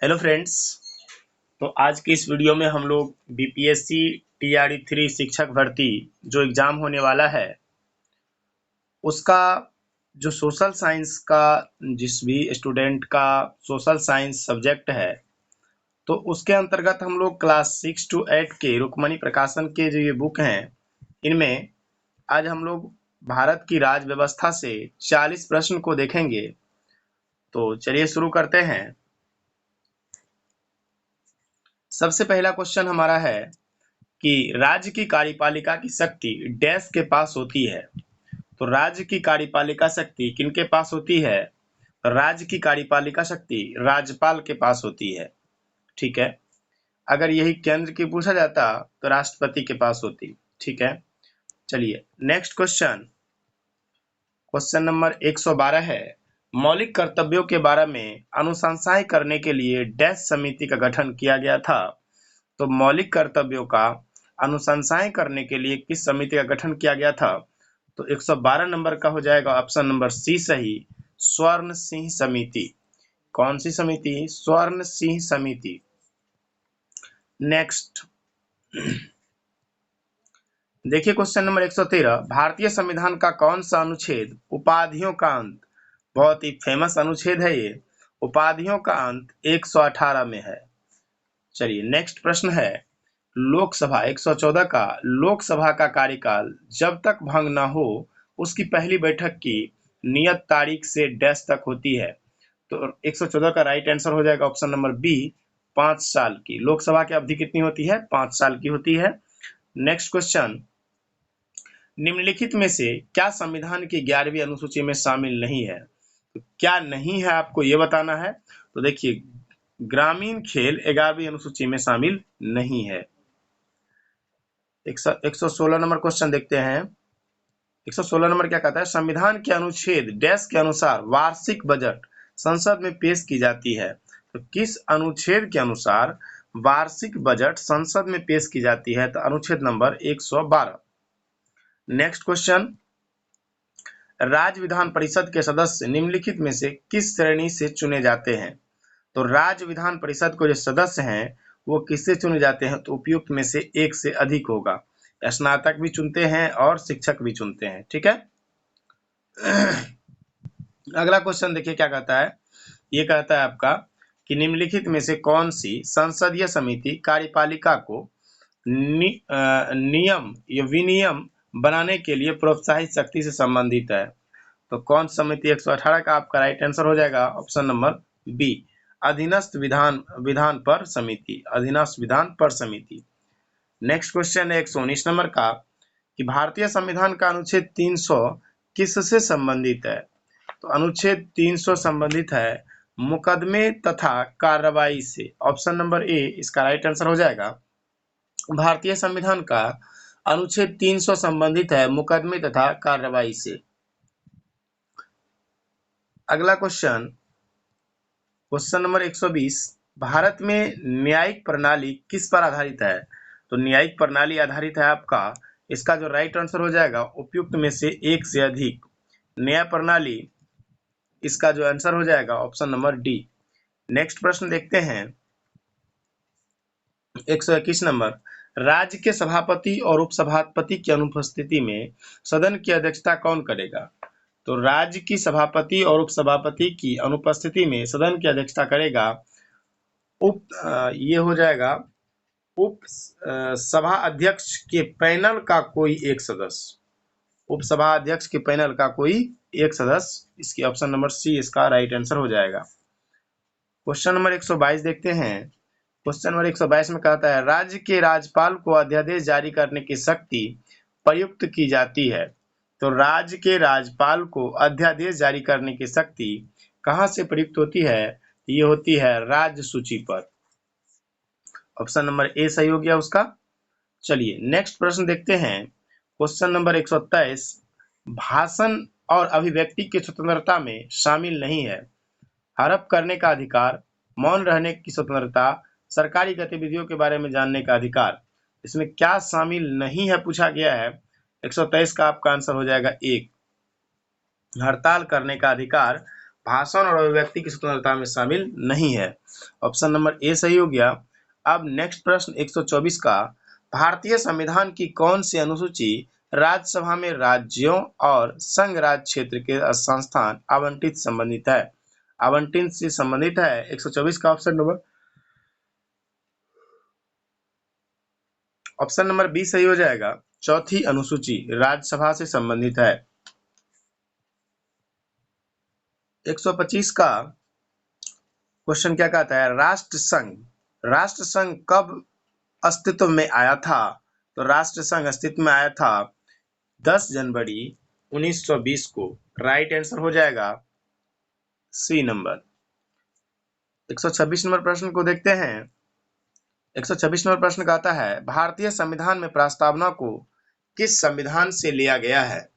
Hello friends. तो आज की इस वीडियो में हम लोग बीपीएससी टीआरई 3 शिक्षक भर्ती जो एग्ज़ाम होने वाला है उसका जो सोशल साइंस का जिस भी स्टूडेंट का सोशल साइंस सब्जेक्ट है तो उसके अंतर्गत हम लोग क्लास 6 to 8 के रुक्मणी प्रकाशन के जो ये बुक हैं इनमें आज हम लोग भारत की राज व्यवस्था से 40 प्रश्न को देखेंगे। तो चलिए शुरू करते हैं। सबसे पहला क्वेश्चन हमारा है कि राज्य की कार्यपालिका की शक्ति डैश के पास होती है। तो राज्य की कार्यपालिका शक्ति किनके पास होती है? राज्य की कार्यपालिका शक्ति राज्यपाल के पास होती है। ठीक है। अगर यही केंद्र की पूछा जाता तो राष्ट्रपति के पास होती। ठीक है। चलिए नेक्स्ट क्वेश्चन, क्वेश्चन नंबर 112 है, मौलिक कर्तव्यों के बारे में अनुशंसाएं करने के लिए डैश समिति का गठन किया गया था। तो मौलिक कर्तव्यों का अनुशंसाएं करने के लिए किस समिति का गठन किया गया था? तो 112 नंबर का हो जाएगा ऑप्शन नंबर सी सही, स्वर्ण सिंह समिति। कौन सी समिति? स्वर्ण सिंह समिति। नेक्स्ट देखिए क्वेश्चन नंबर 113, भारतीय संविधान का कौन सा अनुच्छेद उपाधियों का अंत, बहुत ही फेमस अनुच्छेद है ये, उपाधियों का अंत 118 में है। चलिए नेक्स्ट प्रश्न है, लोकसभा 114 का लोकसभा का कार्यकाल जब तक भंग न हो उसकी पहली बैठक की नियत तारीख से डैश तक होती है। तो 114 का राइट आंसर हो जाएगा ऑप्शन नंबर बी, 5 साल की। लोकसभा की अवधि कितनी होती है? 5 साल की होती है। नेक्स्ट क्वेश्चन, निम्नलिखित में से क्या संविधान की 11वीं अनुसूची में शामिल नहीं है? तो क्या नहीं है आपको ये बताना है। तो देखिए ग्रामीण खेल 11वीं अनुसूची में शामिल नहीं है। 116 नंबर क्वेश्चन देखते हैं। 116 नंबर क्या कहता है, संविधान के अनुच्छेद डैश के अनुसार वार्षिक बजट संसद में पेश की जाती है। तो किस अनुच्छेद के अनुसार वार्षिक बजट संसद में पेश की जाती है? तो अनुच्छेद नंबर 112। नेक्स्ट क्वेश्चन, राज्य विधान परिषद के सदस्य निम्नलिखित में से किस श्रेणी से चुने जाते हैं? तो राज्य विधान परिषद को जो सदस्य हैं वो किससे चुने जाते हैं? तो उपयुक्त में से एक से अधिक होगा। स्नातक भी चुनते हैं और शिक्षक भी चुनते हैं। ठीक है। अगला क्वेश्चन देखिए क्या कहता है, ये कहता है आपका कि निम्नलिखित में से कौन सी संसदीय समिति कार्यपालिका को नियम या विनियम बनाने के लिए प्रोत्साहित शक्ति से संबंधित है। तो कौन समिति? 118 का आपका राइट आंसर हो जाएगा ऑप्शन नंबर बी, अधीनस्थ विधान पर समिति, अधीनस्थ विधान पर समिति। नेक्स्ट क्वेश्चन है 119 नंबर का कि भारतीय संविधान का अनुच्छेद 300 किससे संबंधित है? तो अनुच्छेद 300 संबंधित है मुकदमे तथा कार्रवाई से। ऑप्शन नंबर ए इसका राइट आंसर हो जाएगा। भारतीय संविधान का अनुच्छेद 300 संबंधित है मुकदमे तथा कार्रवाई से। अगला क्वेश्चन, क्वेश्चन नंबर 120, भारत में न्यायिक प्रणाली किस पर आधारित है? तो न्यायिक प्रणाली आधारित है आपका, इसका जो राइट आंसर हो जाएगा उपयुक्त में से एक से अधिक, न्याय प्रणाली, इसका जो आंसर हो जाएगा ऑप्शन नंबर डी। नेक्स्ट प्रश्न देखते हैं 121 नंबर, राज्य के सभापति और उपसभापति की अनुपस्थिति में सदन की अध्यक्षता कौन करेगा? तो राज्य की सभापति और उपसभापति की अनुपस्थिति में सदन की अध्यक्षता करेगा ये हो जाएगा उप सभा अध्यक्ष के पैनल का कोई एक सदस्य, उपसभा अध्यक्ष के पैनल का कोई एक सदस्य, इसकी ऑप्शन नंबर सी इसका राइट आंसर हो जाएगा। क्वेश्चन नंबर 122 देखते हैं। क्वेश्चन नंबर 122 में कहता है, राज्य के राज्यपाल को अध्यादेश जारी करने की शक्ति प्रयुक्त की जाती है। तो राज्य के राज्यपाल को अध्यादेश जारी करने की शक्ति कहां से प्रयुक्त होती है? ये होती है राज्य सूची पर। ऑप्शन नंबर ए सही हो गया उसका। चलिए नेक्स्ट प्रश्न देखते हैं। क्वेश्चन नंबर 123, भाषण और अभिव्यक्ति की स्वतंत्रता में शामिल नहीं है हड़प करने का अधिकार, मौन रहने की स्वतंत्रता, सरकारी गतिविधियों के बारे में जानने का अधिकार। इसमें क्या शामिल नहीं है पूछा गया है। 123 का आपका आंसर हो जाएगा एक, हड़ताल करने का अधिकार, भाषण और अभिव्यक्ति की स्वतंत्रता में शामिल नहीं है। ऑप्शन नंबर ए सही हो गया। अब नेक्स्ट प्रश्न 124 का, भारतीय संविधान की कौन सी अनुसूची राज्यसभा में राज्यों और संघ राज्य क्षेत्र के संस्थान आवंटित संबंधित है? आवंटन से संबंधित है। 124 का ऑप्शन नंबर बी सही हो जाएगा। चौथी अनुसूची राज्यसभा से संबंधित है। 125 का क्वेश्चन क्या कहता है, राष्ट्र संघ कब अस्तित्व में आया था? तो राष्ट्र संघ अस्तित्व में आया था 10 जनवरी 1920 को। राइट आंसर हो जाएगा सी नंबर। 126 नंबर प्रश्न को देखते हैं। 126 नंबर प्रश्न कहता है, भारतीय संविधान में प्रस्तावना को किस संविधान से लिया गया है?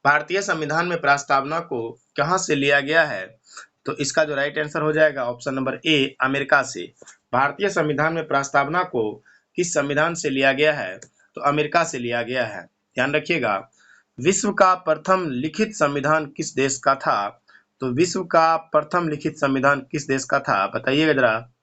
भारतीय संविधान में प्रस्तावना को कहां से लिया गया है? तो इसका जो राइट आंसर हो जाएगा ऑप्शन नंबर ए, अमेरिका से। भारतीय संविधान में प्रस्तावना को किस संविधान से लिया गया है? तो अमेरिका से लिया गया है। ध्यान रखिएगा। विश्व का प्रथम लिखित संविधान किस देश का था? तो विश्व का प्रथम लिखित संविधान किस देश का था? बताइएगा जरा।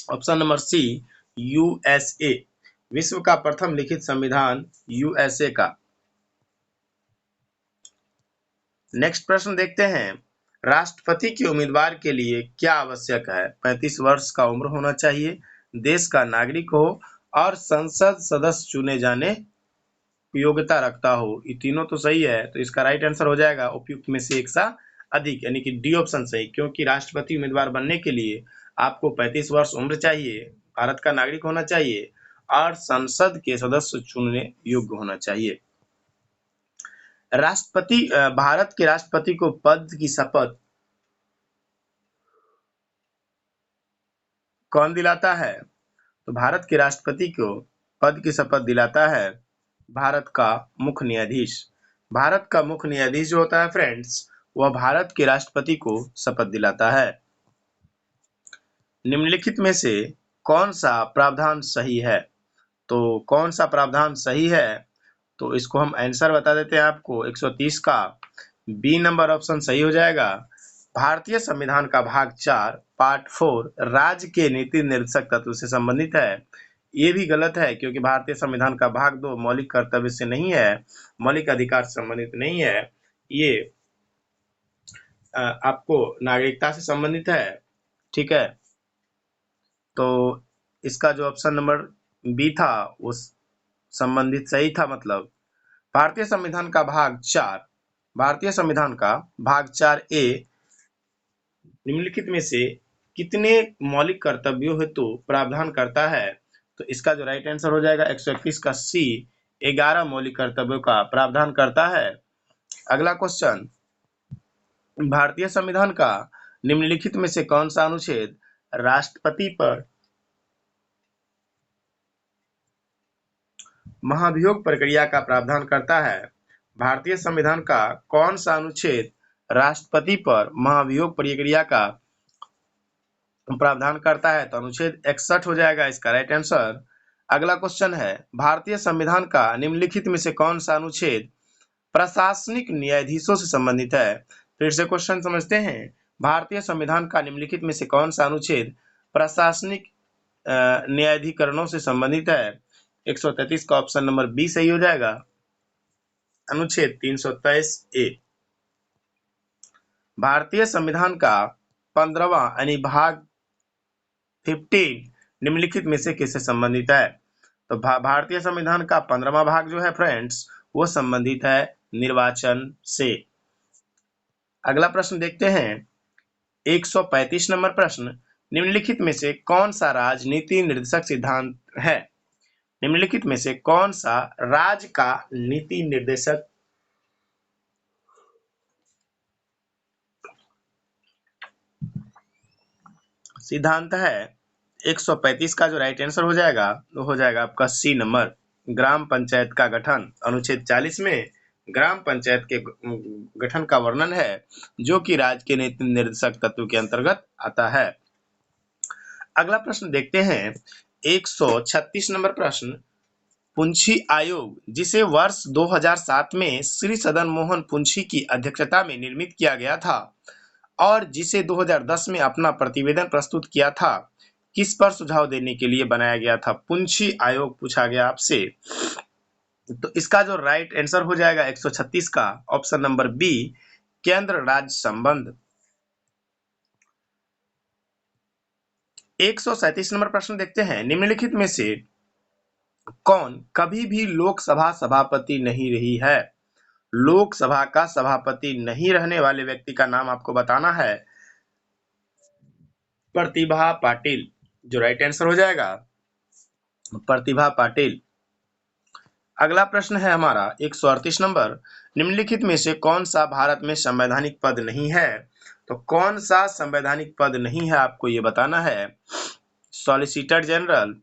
Option number C, USA. विश्व का प्रथम लिखित संविधान यूएसए का। नेक्स्ट प्रश्न देखते हैं, राष्ट्रपति के उम्मीदवार के लिए क्या आवश्यक है? 35 वर्ष का उम्र होना चाहिए, देश का नागरिक हो और संसद सदस्य चुने जाने योग्यता रखता हो। ये तीनों तो सही है, तो इसका राइट आंसर हो जाएगा उपयुक्त में से एक सा अधिक, यानी कि डी ऑप्शन सही। क्योंकि राष्ट्रपति उम्मीदवार बनने के लिए आपको 35 वर्ष उम्र चाहिए, भारत का नागरिक होना चाहिए और संसद के सदस्य चुनने योग्य होना चाहिए। भारत के राष्ट्रपति को पद की शपथ कौन दिलाता है? तो भारत के राष्ट्रपति को पद की शपथ दिलाता है भारत का मुख्य न्यायाधीश। भारत का मुख्य न्यायाधीश जो होता है फ्रेंड्स, वह भारत के राष्ट्रपति को शपथ दिलाता है। निम्नलिखित में से कौन सा प्रावधान सही है? तो कौन सा प्रावधान सही है? तो इसको हम आंसर बता देते हैं आपको। 130 का बी नंबर ऑप्शन सही हो जाएगा। भारतीय संविधान का भाग 4 पार्ट 4 राज्य के नीति निर्देशक तत्व से संबंधित है। ये भी गलत है, क्योंकि भारतीय संविधान का भाग 2 मौलिक कर्तव्य से नहीं है, मौलिक अधिकार से संबंधित नहीं है। ये आपको नागरिकता से संबंधित है। ठीक है, तो इसका जो ऑप्शन नंबर बी था वो संबंधित सही था। मतलब भारतीय संविधान का भाग 4 ए निम्नलिखित में से कितने मौलिक कर्तव्यों हेतु प्रावधान करता है? तो इसका जो राइट आंसर हो जाएगा 121 का सी, 11 मौलिक कर्तव्यों का प्रावधान करता है। अगला क्वेश्चन, भारतीय संविधान का निम्नलिखित में से कौन सा अनुच्छेद राष्ट्रपति पर महाभियोग प्रक्रिया का प्रावधान करता है? भारतीय संविधान का कौन सा अनुच्छेद राष्ट्रपति पर महाभियोग प्रक्रिया का प्रावधान करता है? तो अनुच्छेद 61 हो जाएगा इसका राइट आंसर। अगला क्वेश्चन है, भारतीय संविधान का निम्नलिखित में से कौन सा अनुच्छेद प्रशासनिक न्यायाधीशों से संबंधित है? फिर से क्वेश्चन समझते हैं। भारतीय संविधान का निम्नलिखित में से कौन सा अनुच्छेद प्रशासनिक न्यायाधिकरणों से संबंधित है? 133 का ऑप्शन नंबर बी सही हो जाएगा। अनुच्छेद 323 ए। भारतीय संविधान का 15वां यानी भाग 15 निम्नलिखित में से किससे संबंधित है? तो भारतीय संविधान का 15वां भाग जो है फ्रेंड्स, वो संबंधित है निर्वाचन से। अगला प्रश्न देखते हैं, 135 नंबर प्रश्न, निम्नलिखित में से कौन सा राजनीति निर्देशक सिद्धांत है? निम्नलिखित में से कौन सा राज्य का नीति निर्देशक सिद्धांत है? 135 का जो राइट आंसर हो जाएगा वो हो जाएगा आपका सी नंबर, ग्राम पंचायत का गठन। अनुच्छेद 40 में ग्राम पंचायत के गठन का वर्णन है, जो कि राज्य के नीति निर्देशक तत्व के अंतर्गत आता है। अगला प्रश्न देखते हैं, 136 नंबर प्रश्न, पुंछी आयोग, जिसे वर्ष 2007 में श्री सदन मोहन पुंछी की अध्यक्षता में निर्मित किया गया था और जिसे 2010 में अपना प्रतिवेदन प्रस्तुत किया था, किस पर सुझाव देने के लिए बनाया गया था? पुंछी आयोग पूछा गया आपसे। तो इसका जो राइट आंसर हो जाएगा 136 का ऑप्शन नंबर बी, केंद्र राज्य संबंध। 137 नंबर प्रश्न देखते हैं। निम्नलिखित में से कौन कभी भी लोकसभा सभापति नहीं रही है? लोकसभा का सभापति नहीं रहने वाले व्यक्ति का नाम आपको बताना है। प्रतिभा पाटिल, जो राइट आंसर हो जाएगा प्रतिभा पाटिल। अगला प्रश्न है हमारा 138 नंबर। निम्नलिखित में से कौन सा भारत में संवैधानिक पद नहीं है? तो कौन सा संवैधानिक पद नहीं है आपको ये बताना है। सॉलिसिटर जनरल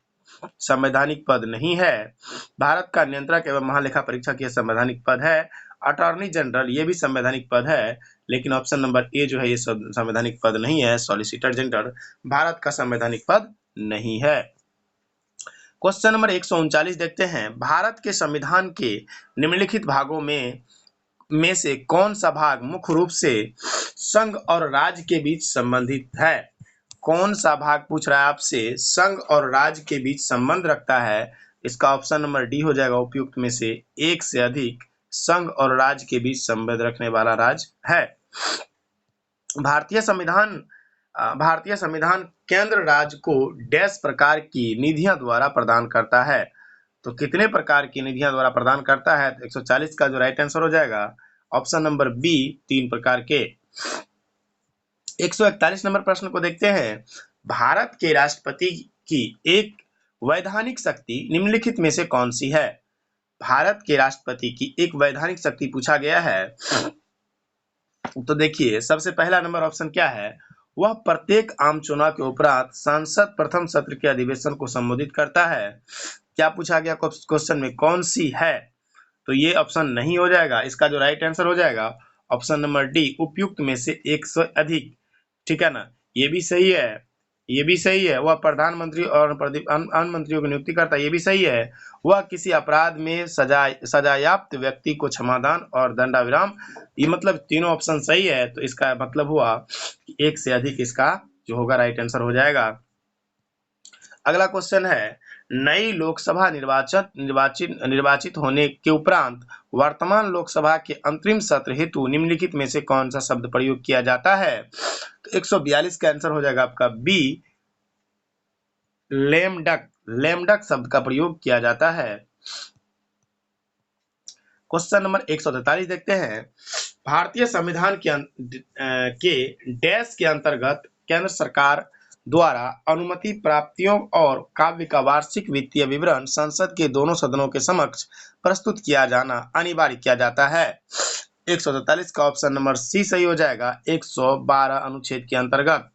संवैधानिक पद नहीं है। भारत का नियंत्रक एवं महालेखा परीक्षक यह संवैधानिक पद है। अटॉर्नी जनरल ये भी संवैधानिक पद है, लेकिन ऑप्शन नंबर ए जो है ये संवैधानिक पद नहीं है। सॉलिसिटर जनरल भारत का संवैधानिक पद नहीं है। क्वेश्चन नंबर 139 देखते हैं। भारत के संविधान के निम्नलिखित भागों में से कौन सा भाग मुख्य रूप से संघ और राज्य के बीच संबंधित है? कौन सा भाग पूछ रहा है आपसे, संघ और राज्य के बीच संबंध रखता है? इसका ऑप्शन नंबर डी हो जाएगा उपयुक्त में से एक से अधिक संघ और राज्य के बीच संबंध रखने वाला राज्य है। भारतीय संविधान केंद्र राज्य को डैश प्रकार की निधियां द्वारा प्रदान करता है। तो कितने प्रकार की निधियां द्वारा प्रदान करता है? तो 140 का जो राइट आंसर हो जाएगा ऑप्शन नंबर बी, 3 प्रकार के। 141 नंबर प्रश्न को देखते हैं। भारत के राष्ट्रपति की एक वैधानिक शक्ति निम्नलिखित में से कौन सी है? भारत के राष्ट्रपति की एक वैधानिक शक्ति पूछा गया है। तो देखिए सबसे पहला नंबर ऑप्शन क्या है, वह प्रत्येक आम चुनाव के उपरांत संसद प्रथम सत्र के अधिवेशन को संबोधित करता है। क्या पूछा गया क्वेश्चन में, कौन सी है? तो ये ऑप्शन नहीं हो जाएगा। इसका जो राइट आंसर हो जाएगा ऑप्शन नंबर डी, उपयुक्त में से एक से अधिक। ठीक है ना, ये भी सही है, ये भी सही है। वह प्रधानमंत्री और अन्य मंत्रियों की नियुक्ति करता है, ये भी सही है। वह किसी अपराध में सजायाप्त व्यक्ति को क्षमादान और दंडाविराम, ये मतलब तीनों ऑप्शन सही है। तो इसका मतलब हुआ कि एक से अधिक इसका जो होगा राइट आंसर हो जाएगा। अगला क्वेश्चन है, नई लोकसभा निर्वाचित होने के उपरांत वर्तमान लोकसभा के अंतरिम सत्र हेतु निम्नलिखित में से कौन सा शब्द प्रयोग किया जाता है? तो 142 का आंसर हो जाएगा आपका बी, लेमडक शब्द का प्रयोग किया जाता है। क्वेश्चन नंबर 143 देखते हैं। भारतीय संविधान के डैश के अंतर्गत केंद्र सरकार द्वारा अनुमति प्राप्तियों और काव्य का वार्षिक वित्तीय विवरण संसद के दोनों सदनों के समक्ष प्रस्तुत किया जाना अनिवार्य किया जाता है। 143 का ऑप्शन नंबर सी सही हो जाएगा, 112 अनुच्छेद के अंतर्गत।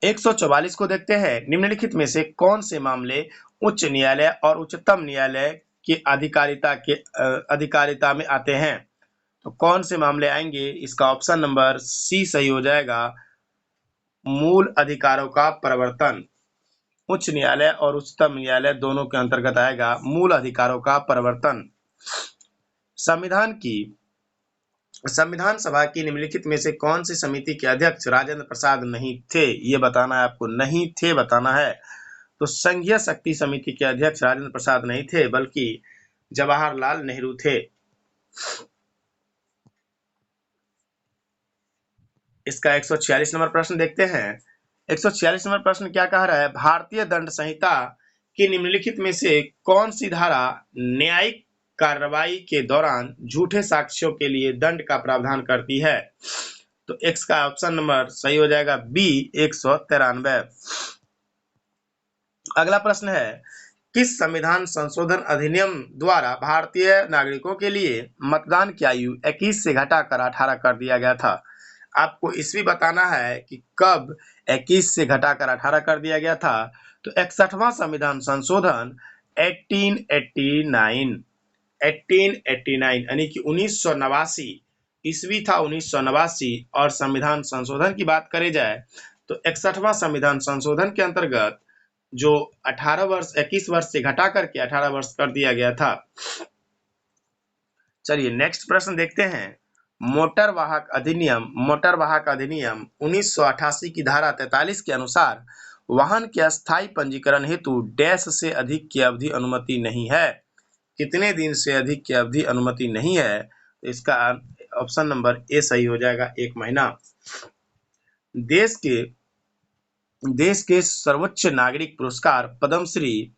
144 को देखते हैं। निम्नलिखित में से कौन से मामले उच्च न्यायालय और उच्चतम न्यायालय की अधिकारिता में आते हैं? तो कौन से मामले आएंगे? इसका ऑप्शन नंबर सी सही हो जाएगा, मूल अधिकारों का परिवर्तन। उच्च न्यायालय और उच्चतम न्यायालय दोनों के अंतर्गत आएगा मूल अधिकारों का परिवर्तन। संविधान सभा की निम्नलिखित में से कौन सी समिति के अध्यक्ष राजेंद्र प्रसाद नहीं थे? ये बताना है आपको, नहीं थे बताना है। तो संघीय शक्ति समिति के अध्यक्ष राजेंद्र प्रसाद नहीं थे, बल्कि जवाहरलाल नेहरू थे। इसका 146 नंबर प्रश्न देखते हैं। 146 नंबर प्रश्न क्या कह रहा है, भारतीय दंड संहिता की निम्नलिखित में से कौन सी धारा न्यायिक कार्रवाई के दौरान झूठे साक्ष्यों के लिए दंड का प्रावधान करती है? तो एक्स का ऑप्शन नंबर सही हो जाएगा बी, 193। अगला प्रश्न है, किस संविधान संशोधन अधिनियम द्वारा भारतीय नागरिकों के लिए मतदान की आयु 21 से घटाकर 18 कर दिया गया था? आपको ईस्वी बताना है कि कब 21 से घटाकर 18 कर दिया गया था। तो 61वां संविधान संशोधन 1889 यानी कि 1989 ईस्वी था, 1989। और संविधान संशोधन की बात करी जाए तो 61वां संविधान संशोधन के अंतर्गत जो 21 वर्ष से घटा करके 18 वर्ष कर दिया गया था। चलिए नेक्स्ट प्रश्न देखते हैं। मोटर वाहक अधिनियम 1988 की धारा 43 के अनुसार वाहन के अस्थायी पंजीकरण हेतु डैश से अधिक की अवधि अनुमति नहीं है। कितने दिन से अधिक की अवधि अनुमति नहीं है? तो इसका ऑप्शन नंबर ए सही हो जाएगा, 1 महीना। देश के सर्वोच्च नागरिक पुरस्कार पद्मश्री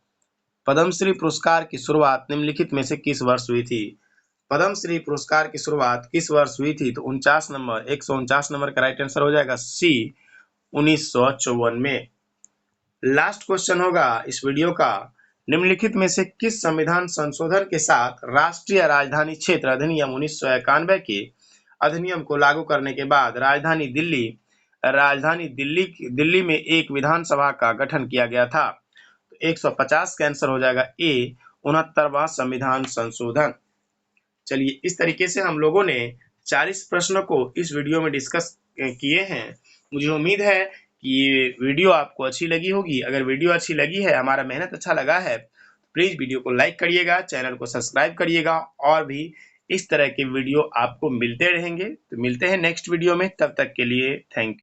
पुरस्कार की शुरुआत निम्नलिखित में से किस वर्ष हुई थी? पद्मश्री पुरस्कार की शुरुआत किस वर्ष हुई थी? तो 149 नंबर का राइट आंसर हो जाएगा सी, 1954 में। लास्ट क्वेश्चन होगा इस वीडियो का। निम्नलिखित में से किस संविधान संशोधन के साथ राष्ट्रीय राजधानी क्षेत्र अधिनियम 1991 के अधिनियम को लागू करने के बाद राजधानी दिल्ली में एक विधानसभा का गठन किया गया था? तो 150 का आंसर हो जाएगा ए, 69वां संविधान संशोधन। चलिए इस तरीके से हम लोगों ने 40 प्रश्नों को इस वीडियो में डिस्कस किए हैं। मुझे उम्मीद है कि ये वीडियो आपको अच्छी लगी होगी। अगर वीडियो अच्छी लगी है, हमारा मेहनत अच्छा लगा है, प्लीज वीडियो को लाइक करिएगा, चैनल को सब्सक्राइब करिएगा और भी इस तरह के वीडियो आपको मिलते रहेंगे। तो मिलते हैं नेक्स्ट वीडियो में, तब तक के लिए थैंक यू।